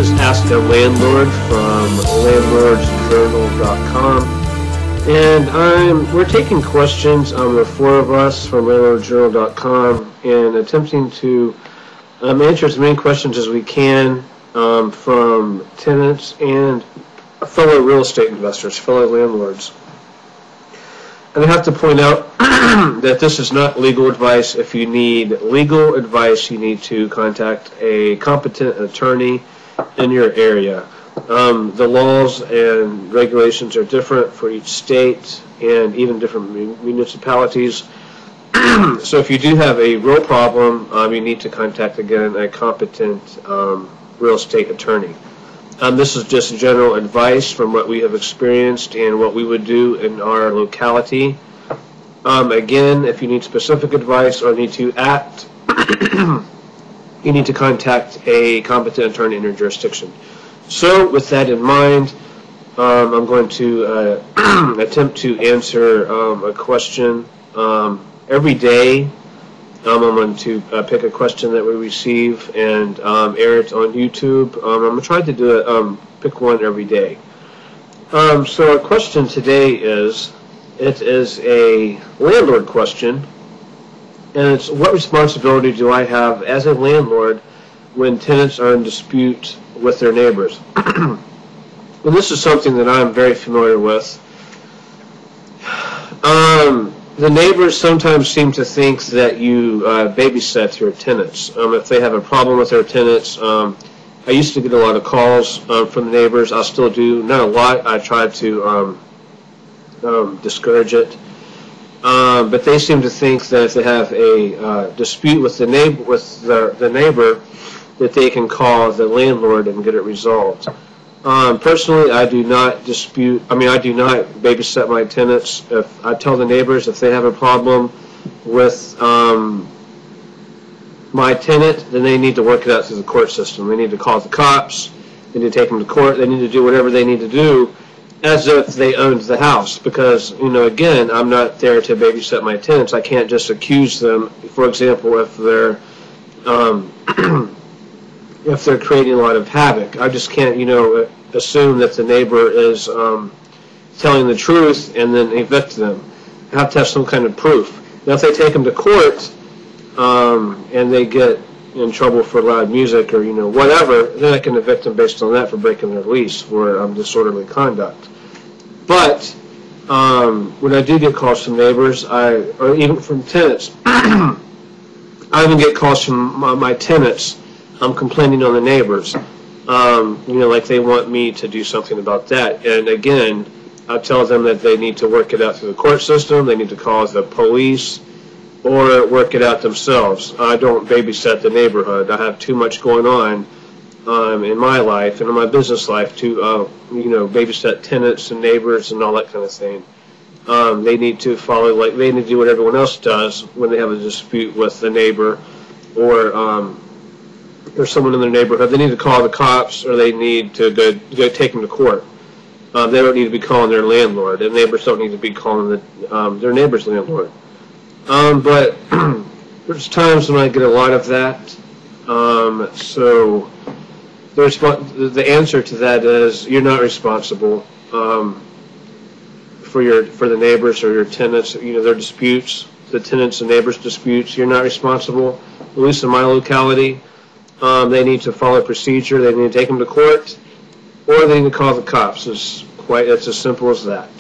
is Ask a Landlord from landlordsjournal.com, and we're taking questions. There are four of us from landlordsjournal.com and attempting to answer as many questions as we can from tenants and fellow real estate investors, fellow landlords. And I have to point out that this is not legal advice. If you need legal advice, you need to contact a competent attorney in your area. The laws and regulations are different for each state and even different municipalities. So if you do have a real problem, you need to contact, again, a competent real estate attorney. This is just general advice from what we have experienced and what we would do in our locality. Again, if you need specific advice or need to act, you need to contact a competent attorney in your jurisdiction. So with that in mind, I'm going to attempt to answer a question every day. I'm going to pick a question that we receive and air it on YouTube. I'm going to try to do it, pick one every day. So our question today is, it is a landlord question, and it's, what responsibility do I have as a landlord when tenants are in dispute with their neighbors? And this is something that I'm very familiar with. The neighbors sometimes seem to think that you babysit your tenants. If they have a problem with their tenants, I used to get a lot of calls from the neighbors. I still do, not a lot. I try to discourage it. But they seem to think that if they have a dispute with the neighbor, that they can call the landlord and get it resolved. Personally, I do not I do not babysit my tenants. If I tell the neighbors if they have a problem with my tenant, then they need to work it out through the court system. They need to call the cops. They need to take them to court. They need to do whatever they need to do as if they owned the house. Because, again, I'm not there to babysit my tenants. I can't just accuse them. For example, if they're creating a lot of havoc, I just can't, assume that the neighbor is telling the truth and then evict them. I have to have some kind of proof. Now, if they take them to court and they get in trouble for loud music or whatever, then I can evict them based on that for breaking their lease for disorderly conduct. But when I do get calls from neighbors, or even from tenants, I even get calls from my tenants. I'm complaining on the neighbors. Like they want me to do something about that. And again, I tell them that they need to work it out through the court system. They need to call the police or work it out themselves. I don't babysit the neighborhood. I have too much going on in my life and in my business life to, babysit tenants and neighbors and all that kind of thing. They need to follow, they need to do what everyone else does when they have a dispute with the neighbor or someone in their neighborhood. They need to call the cops, or they need to go take them to court. They don't need to be calling their landlord, and neighbors don't need to be calling their neighbor's landlord. But there's times when I get a lot of that. So the answer to that is you're not responsible for the neighbors or your tenants. Their disputes, the tenants and neighbors disputes. You're not responsible. At least in my locality. They need to follow procedure. They need to take them to court, or they need to call the cops. It's as simple as that.